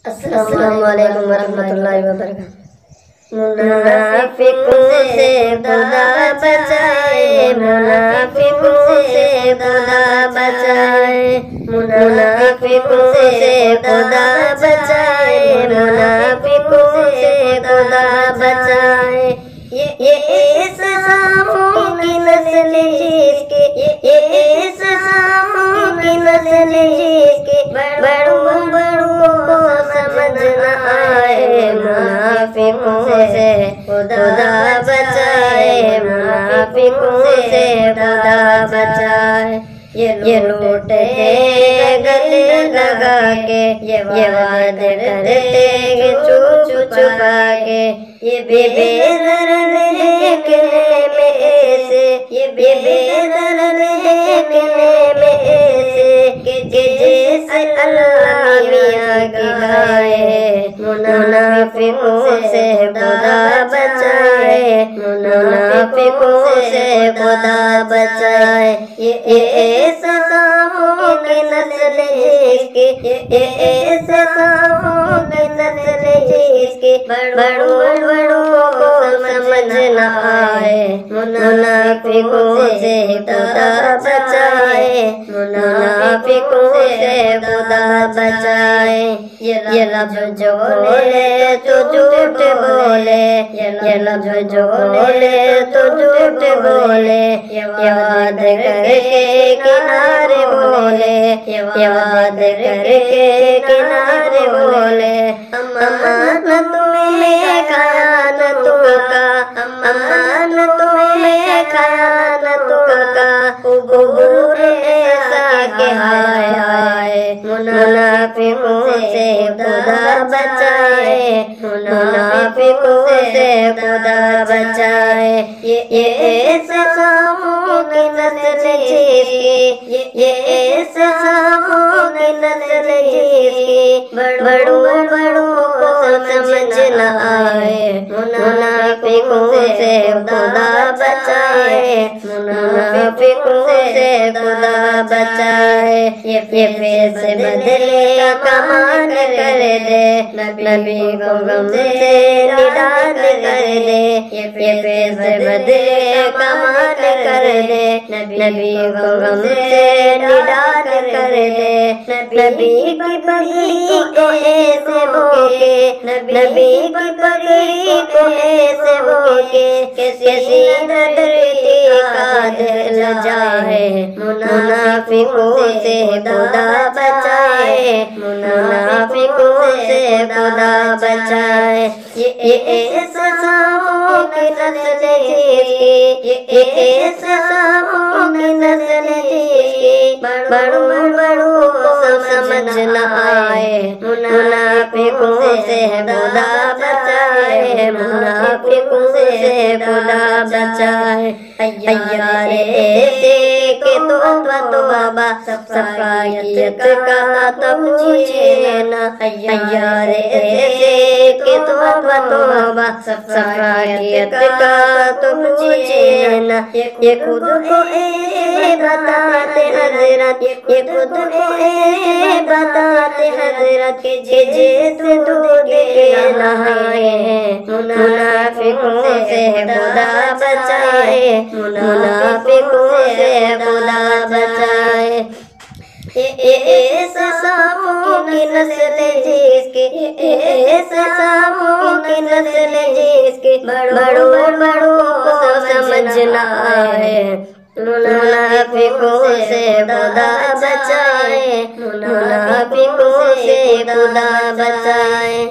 السلام علیکم ورحمۃ اللہ وبرکاتہ۔ منافقوں سے خدا بچائے، منافقوں سے خدا بچائے، منافقوں سے خدا بچائے، منافقوں سے خدا بچائے۔ یہ اس ساموں کی نسل جس کی، یہ اس ساموں کی نسل جس کی بڑوں کو سمجھ نہ آئے۔ منافقوں سے خدا بچائے، منافقوں سے خدا بچائے۔ یہ لوٹتے گلے لگا کے، یہ وعدے کرتے چھپا کے، یہ بے درد دیکھنے میں ایسے، یہ بے درد دیکھنے میں ایسے کہ جیسے اللہ میاں کی گائے۔ منافقوں سے خدا بچائے، منافقوں سے خدا بچائے۔ یہ ایسا ساموں کی نسل جس کی، یہ ایسا ساموں کی نسل جس کی بڑوں کو سمجھ نہ آئے۔ منافقوں سے خدا بچائے، منافقوں سے خدا بچائے۔ یہ لفظ جو بولے تو جھوٹ بولے، یہ لفظ جو بولے تو جھوٹ بولے، یہ وعدے کر کے کنارے بولے، یہ وعدے کر کے کنارے بولے۔ امانتوں میں خیانتوں کا، امانتوں میں خیانتوں کا عبور ایسا کہ ہائے ہائے۔ منافقوں سے خدا بچائے، منافقوں سے خدا بچائے۔ یہ ایسا ساموں کی نسل جس کی، یہ ایسا ساموں کی نسل جس کی بڑوں کو سمجھ نہ آئے۔ منافقوں سے خدا بچائے، منافقوں سے خدا بچائے۔ یہ پیسے بدلے کمان کر دے، نبی کو غم سے نڈال کر دے۔ یہ پیسے بدلے کمان کر دے، نبی کو غم سے نڈال کر دے۔ نبی کی پگڑی کو ایسے بوکے، نبی کی پگڑی کو ایسے بوکے کہ سینہ دھرتی کا دل جائے۔ منافقوں سے خدا بچائے، منافقوں سے خدا بچائے۔ یہ ایسا ساموں کی نسل جس کی، یہ ایسا ساموں کی نسل جس کی بڑوں کو سمجھ نہ آئے۔ منافقوں سے خدا بچائے، منافقوں سے خدا بچائے۔ عیار ایسے کہ توبہ توبہ صفائیت کا تو پوچھے نہ، عیار ایسے کہ توبہ توبہ صفائیت کا تو پوچھے نہ۔ یہ خود کو بتاتے حضرت، یہ خود کو بتاتے حضرت کہ جیسے دودھ کے نہائے ہیں۔ منافقوں سے خدا بچائے، منافقوں سے خدا بچائے۔ یہ ایسا ساموں کی نسل جس کی، یہ ایسا ساموں کی نسل جس کی بڑوں کو سمجھ نہ آئے۔ منافقوں سے خدا بچائے، منافقوں سے خدا بچائے۔